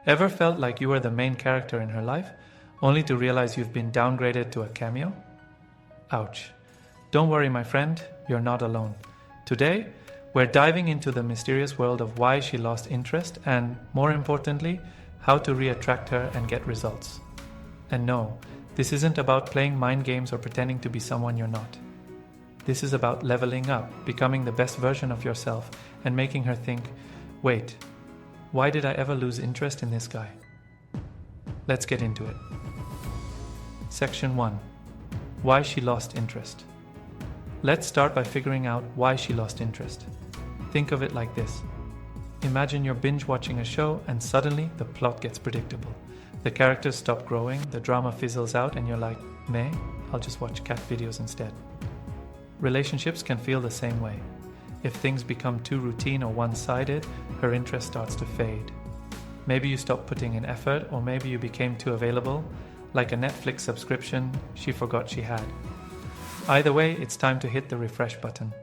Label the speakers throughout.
Speaker 1: Ever felt like you were the main character in her life, only to realize you've been downgraded to a cameo? Ouch. Don't worry, my friend, you're not alone. Today, we're diving into the mysterious world of why she lost interest and, more importantly, how to re-attract her and get results. And no, this isn't about playing mind games or pretending to be someone you're not. This is about leveling up, becoming the best version of yourself, and making her think, wait, why did I ever lose interest in this guy? Let's get into it. Section 1. Why she lost interest. Let's start by figuring out why she lost interest. Think of it like this. Imagine you're binge watching a show and suddenly the plot gets predictable. The characters stop growing, the drama fizzles out, and you're like, meh, I'll just watch cat videos instead. Relationships can feel the same way. If things become too routine or one-sided, her interest starts to fade. Maybe you stopped putting in effort, or maybe you became too available, like a Netflix subscription she forgot she had. Either way, it's time to hit the refresh button.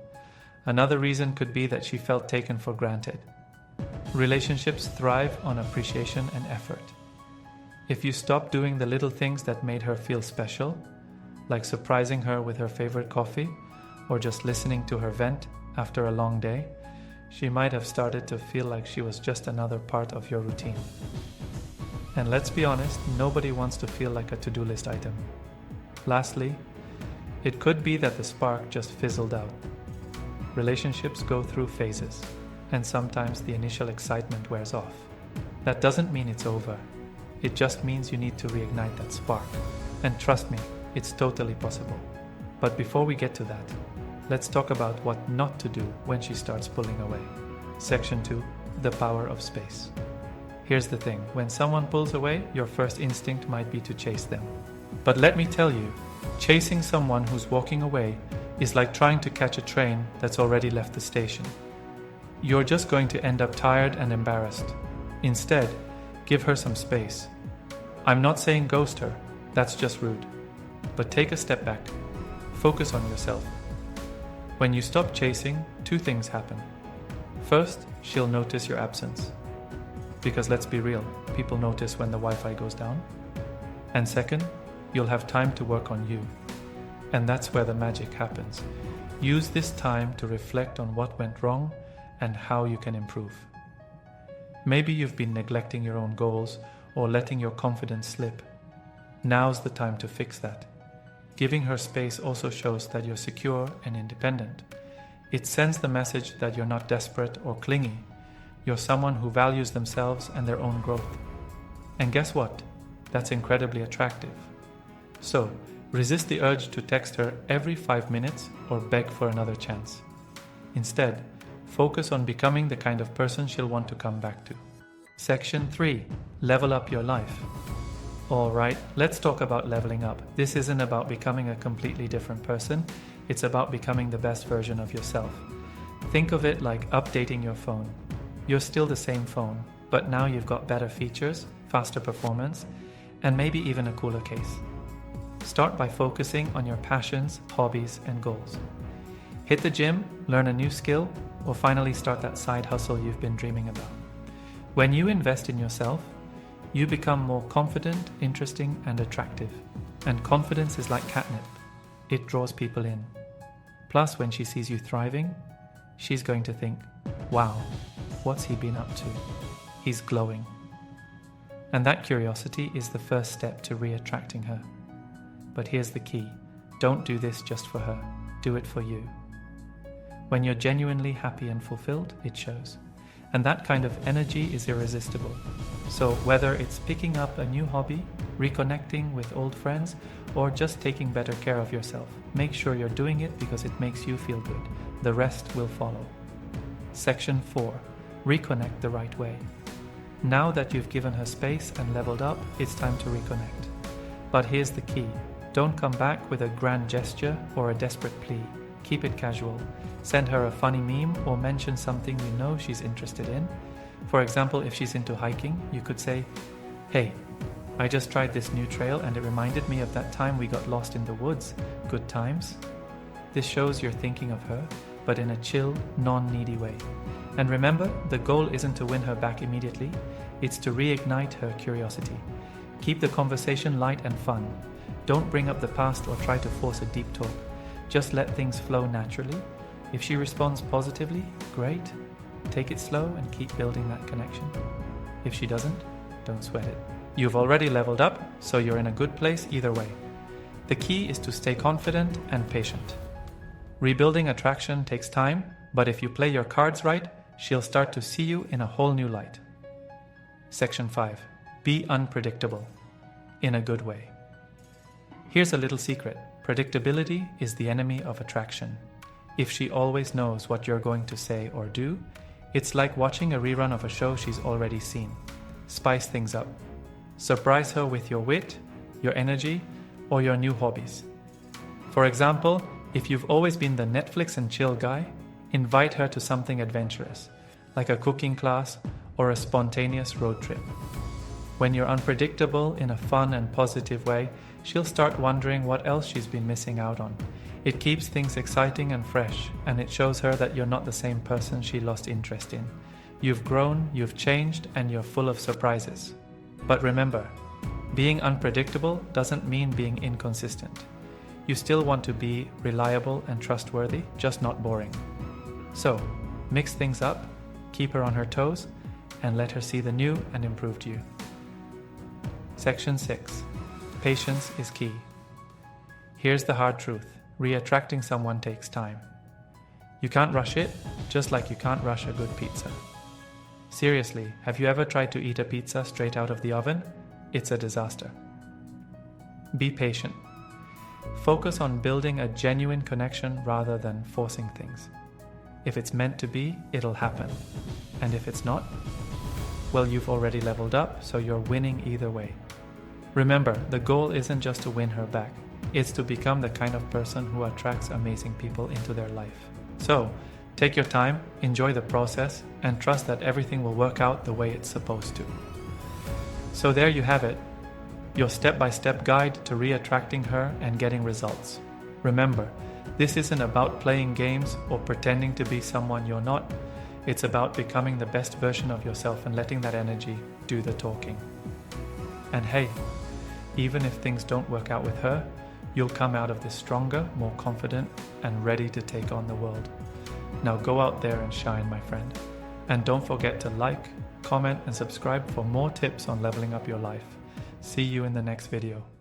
Speaker 1: Another reason could be that she felt taken for granted. Relationships thrive on appreciation and effort. If you stop doing the little things that made her feel special, like surprising her with her favorite coffee, or just listening to her vent after a long day, she might have started to feel like she was just another part of your routine. And let's be honest, nobody wants to feel like a to-do list item. Lastly, it could be that the spark just fizzled out. Relationships go through phases, and sometimes the initial excitement wears off. That doesn't mean it's over. It just means you need to reignite that spark. And trust me, it's totally possible. But before we get to that, let's talk about what not to do when she starts pulling away. Section 2. The power of space. Here's the thing, when someone pulls away, your first instinct might be to chase them. But let me tell you, chasing someone who's walking away is like trying to catch a train that's already left the station. You're just going to end up tired and embarrassed. Instead, give her some space. I'm not saying ghost her, that's just rude. But take a step back. Focus on yourself. When you stop chasing, two things happen. First, she'll notice your absence. Because let's be real, people notice when the Wi-Fi goes down. And second, you'll have time to work on you. And that's where the magic happens. Use this time to reflect on what went wrong and how you can improve. Maybe you've been neglecting your own goals or letting your confidence slip. Now's the time to fix that. Giving her space also shows that you're secure and independent. It sends the message that you're not desperate or clingy. You're someone who values themselves and their own growth. And guess what? That's incredibly attractive. So, resist the urge to text her every 5 minutes or beg for another chance. Instead, focus on becoming the kind of person she'll want to come back to. Section 3. Level up your life. Alright, let's talk about leveling up. This isn't about becoming a completely different person. It's about becoming the best version of yourself. Think of it like updating your phone. You're still the same phone, but now you've got better features, faster performance, and maybe even a cooler case. Start by focusing on your passions, hobbies, and goals. Hit the gym, learn a new skill, or finally start that side hustle you've been dreaming about. When you invest in yourself, you become more confident, interesting, and attractive. And confidence is like catnip. It draws people in. Plus, when she sees you thriving, she's going to think, wow, what's he been up to? He's glowing. And that curiosity is the first step to re-attracting her. But here's the key. Don't do this just for her. Do it for you. When you're genuinely happy and fulfilled, it shows. And that kind of energy is irresistible. So whether it's picking up a new hobby, reconnecting with old friends, or just taking better care of yourself, make sure you're doing it because it makes you feel good. The rest will follow. Section 4. Reconnect the right way. Now that you've given her space and leveled up, it's time to reconnect. But here's the key. Don't come back with a grand gesture or a desperate plea. Keep it casual. Send her a funny meme or mention something you know she's interested in. For example, if she's into hiking, you could say, "Hey, I just tried this new trail and it reminded me of that time we got lost in the woods. Good times?" This shows you're thinking of her, but in a chill, non-needy way. And remember, the goal isn't to win her back immediately, it's to reignite her curiosity. Keep the conversation light and fun. Don't bring up the past or try to force a deep talk. Just let things flow naturally. If she responds positively, great. Take it slow and keep building that connection. If she doesn't, don't sweat it. You've already leveled up, so you're in a good place either way. The key is to stay confident and patient. Rebuilding attraction takes time, but if you play your cards right, she'll start to see you in a whole new light. Section 5. Be unpredictable. In a good way. Here's a little secret. Predictability is the enemy of attraction. If she always knows what you're going to say or do, it's like watching a rerun of a show she's already seen. Spice things up. Surprise her with your wit, your energy, or your new hobbies. For example, if you've always been the Netflix and chill guy, invite her to something adventurous, like a cooking class or a spontaneous road trip. When you're unpredictable in a fun and positive way, she'll start wondering what else she's been missing out on. It keeps things exciting and fresh, and it shows her that you're not the same person she lost interest in. You've grown, you've changed, and you're full of surprises. But remember, being unpredictable doesn't mean being inconsistent. You still want to be reliable and trustworthy, just not boring. So, mix things up, keep her on her toes, and let her see the new and improved you. Section 6. Patience is key. Here's the hard truth. Reattracting someone takes time. You can't rush it, just like you can't rush a good pizza. Seriously, have you ever tried to eat a pizza straight out of the oven? It's a disaster. Be patient. Focus on building a genuine connection rather than forcing things. If it's meant to be, it'll happen. And if it's not, well, you've already leveled up, so you're winning either way. Remember, the goal isn't just to win her back. It's to become the kind of person who attracts amazing people into their life. So, take your time, enjoy the process, and trust that everything will work out the way it's supposed to. So there you have it, your step-by-step guide to reattracting her and getting results. Remember, this isn't about playing games or pretending to be someone you're not. It's about becoming the best version of yourself and letting that energy do the talking. And hey, even if things don't work out with her, you'll come out of this stronger, more confident, and ready to take on the world. Now go out there and shine, my friend. And don't forget to like, comment, and subscribe for more tips on leveling up your life. See you in the next video.